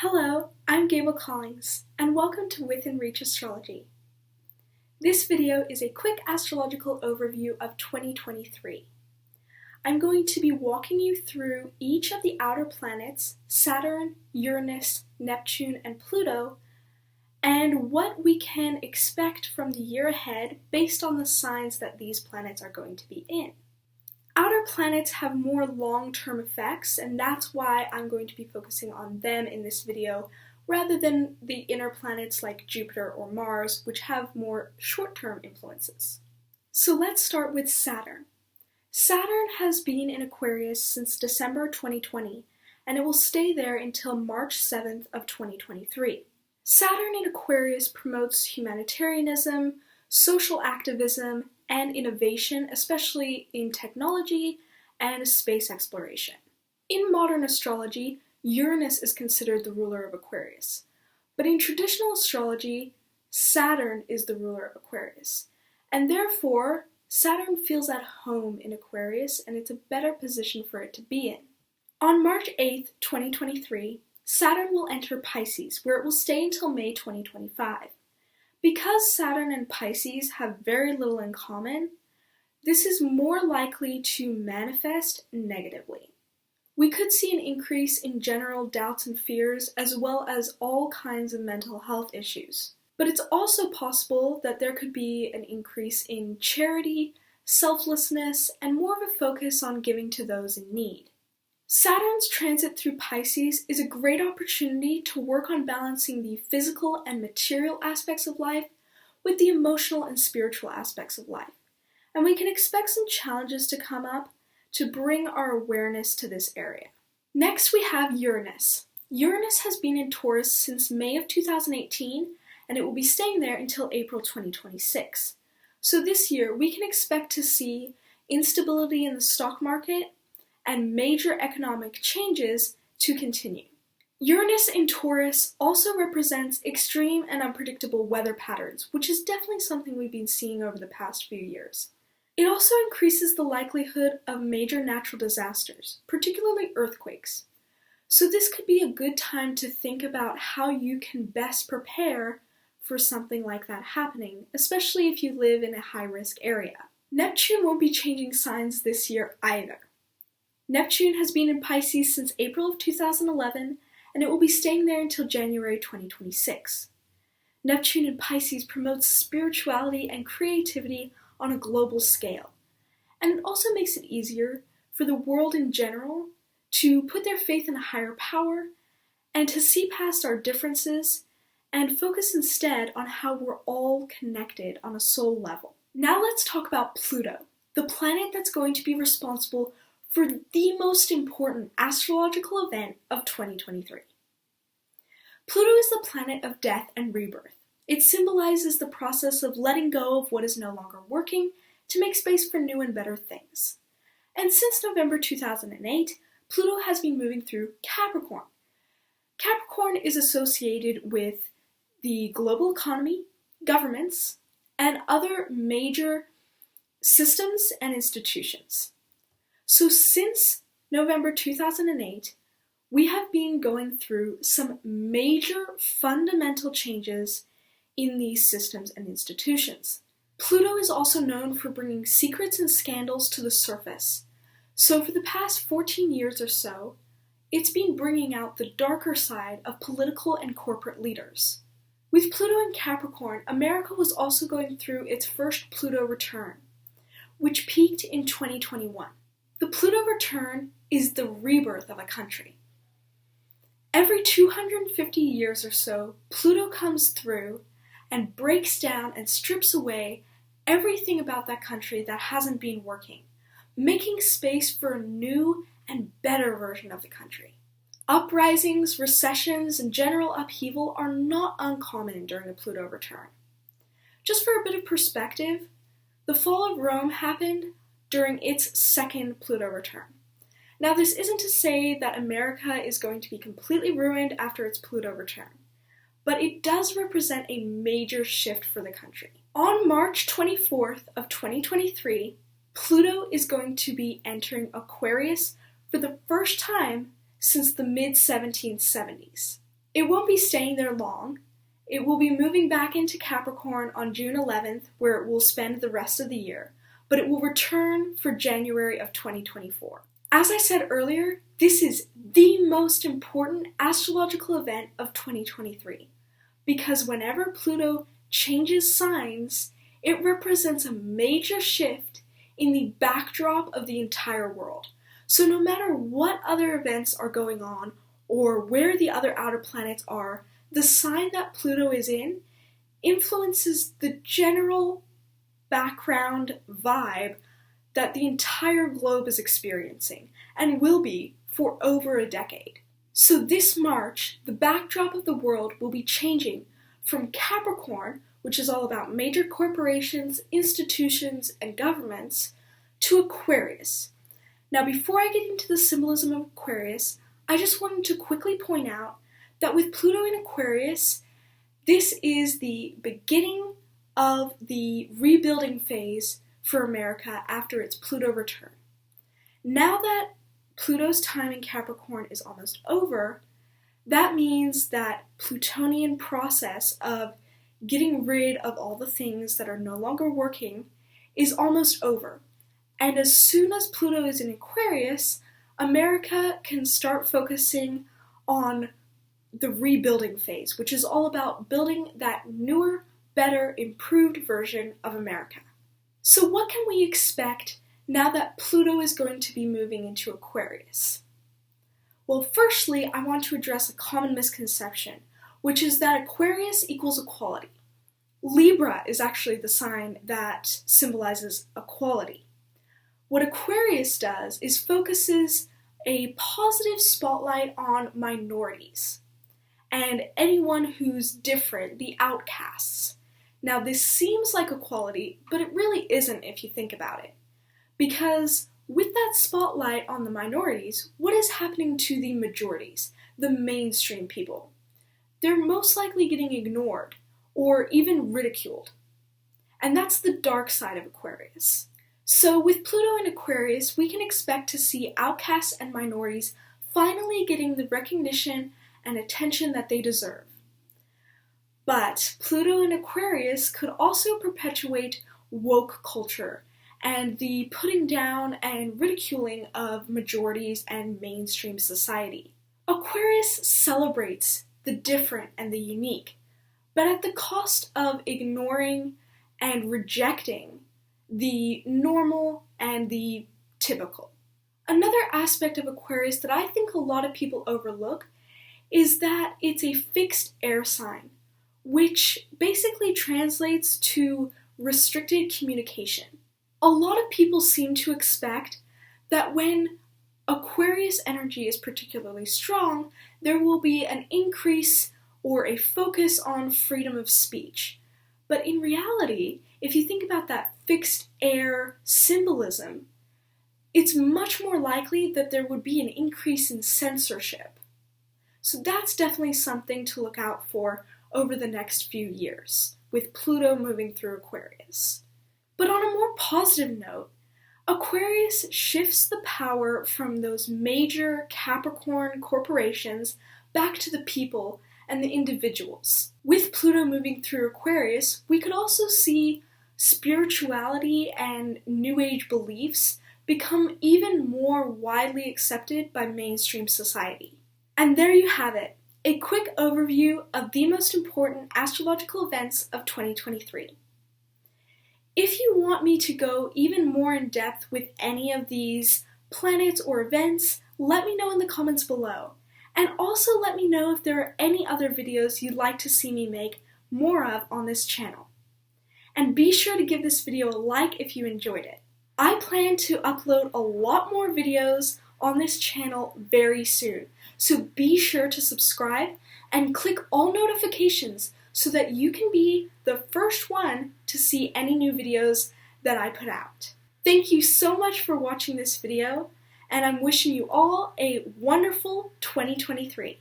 Hello, I'm Gable Collings, and welcome to Within Reach Astrology. This video is a quick astrological overview of 2023. I'm going to be walking you through each of the outer planets, Saturn, Uranus, Neptune, and Pluto, and what we can expect from the year ahead based on the signs that these planets are going to be in. Outer planets have more long-term effects, and that's why I'm going to be focusing on them in this video, rather than the inner planets like Jupiter or Mars, which have more short-term influences. So let's start with Saturn. Saturn has been in Aquarius since December 2020, and it will stay there until March 7th of 2023. Saturn in Aquarius promotes humanitarianism, social activism, and innovation, especially in technology and space exploration. In modern astrology, Uranus is considered the ruler of Aquarius, but in traditional astrology, Saturn is the ruler of Aquarius, and therefore Saturn feels at home in Aquarius, and it's a better position for it to be in. On March 8th, 2023, Saturn will enter Pisces, where it will stay until May 2025. Because Saturn and Pisces have very little in common, this is more likely to manifest negatively. We could see an increase in general doubts and fears, as well as all kinds of mental health issues. But it's also possible that there could be an increase in charity, selflessness, and more of a focus on giving to those in need. Saturn's transit through Pisces is a great opportunity to work on balancing the physical and material aspects of life with the emotional and spiritual aspects of life. And we can expect some challenges to come up to bring our awareness to this area. Next, we have Uranus. Uranus has been in Taurus since May of 2018, and it will be staying there until April 2026. So this year, we can expect to see instability in the stock market and major economic changes to continue. Uranus in Taurus also represents extreme and unpredictable weather patterns, which is definitely something we've been seeing over the past few years. It also increases the likelihood of major natural disasters, particularly earthquakes. So this could be a good time to think about how you can best prepare for something like that happening, especially if you live in a high-risk area. Neptune won't be changing signs this year either. Neptune has been in Pisces since April of 2011, and it will be staying there until January 2026. Neptune in Pisces promotes spirituality and creativity on a global scale, and it also makes it easier for the world in general to put their faith in a higher power and to see past our differences and focus instead on how we're all connected on a soul level. Now let's talk about Pluto, the planet that's going to be responsible for the most important astrological event of 2023. Pluto is the planet of death and rebirth. It symbolizes the process of letting go of what is no longer working to make space for new and better things. And since November 2008, Pluto has been moving through Capricorn. Capricorn is associated with the global economy, governments, and other major systems and institutions. So since November 2008, we have been going through some major fundamental changes in these systems and institutions. Pluto is also known for bringing secrets and scandals to the surface. So for the past 14 years or so, it's been bringing out the darker side of political and corporate leaders. With Pluto in Capricorn, America was also going through its first Pluto return, which peaked in 2021. The Pluto return is the rebirth of a country. Every 250 years or so, Pluto comes through and breaks down and strips away everything about that country that hasn't been working, making space for a new and better version of the country. Uprisings, recessions, and general upheaval are not uncommon during a Pluto return. Just for a bit of perspective, the fall of Rome happened during its second Pluto return. Now, this isn't to say that America is going to be completely ruined after its Pluto return, but it does represent a major shift for the country. On March 24th of 2023, Pluto is going to be entering Aquarius for the first time since the mid-1770s. It won't be staying there long. It will be moving back into Capricorn on June 11th, where it will spend the rest of the year, but it will return for January of 2024. As I said earlier, this is the most important astrological event of 2023, because whenever Pluto changes signs, it represents a major shift in the backdrop of the entire world. So no matter what other events are going on, or where the other outer planets are, the sign that Pluto is in influences the general background vibe that the entire globe is experiencing, and will be for over a decade. So this March, the backdrop of the world will be changing from Capricorn, which is all about major corporations, institutions, and governments, to Aquarius. Now, before I get into the symbolism of Aquarius, I just wanted to quickly point out that with Pluto in Aquarius, this is the beginning of the rebuilding phase for America after its Pluto return. Now that Pluto's time in Capricorn is almost over, that means that Plutonian process of getting rid of all the things that are no longer working is almost over. And as soon as Pluto is in Aquarius, America can start focusing on the rebuilding phase, which is all about building that newer, better, improved version of America. So what can we expect now that Pluto is going to be moving into Aquarius? Well, firstly, I want to address a common misconception, which is that Aquarius equals equality. Libra is actually the sign that symbolizes equality. What Aquarius does is focuses a positive spotlight on minorities and anyone who's different, the outcasts. Now, this seems like equality, but it really isn't if you think about it. Because with that spotlight on the minorities, what is happening to the majorities, the mainstream people? They're most likely getting ignored or even ridiculed. And that's the dark side of Aquarius. So with Pluto in Aquarius, we can expect to see outcasts and minorities finally getting the recognition and attention that they deserve. But Pluto in Aquarius could also perpetuate woke culture and the putting down and ridiculing of majorities and mainstream society. Aquarius celebrates the different and the unique, but at the cost of ignoring and rejecting the normal and the typical. Another aspect of Aquarius that I think a lot of people overlook is that it's a fixed air sign, which basically translates to restricted communication. A lot of people seem to expect that when Aquarius energy is particularly strong, there will be an increase or a focus on freedom of speech. But in reality, if you think about that fixed air symbolism, it's much more likely that there would be an increase in censorship. So that's definitely something to look out for over the next few years, with Pluto moving through Aquarius. But on a more positive note, Aquarius shifts the power from those major Capricorn corporations back to the people and the individuals. With Pluto moving through Aquarius, we could also see spirituality and New Age beliefs become even more widely accepted by mainstream society. And there you have it, a quick overview of the most important astrological events of 2023. If you want me to go even more in depth with any of these planets or events, let me know in the comments below. And also let me know if there are any other videos you'd like to see me make more of on this channel. And be sure to give this video a like if you enjoyed it. I plan to upload a lot more videos on this channel very soon, so be sure to subscribe and click all notifications so that you can be the first one to see any new videos that I put out. Thank you so much for watching this video, and I'm wishing you all a wonderful 2023.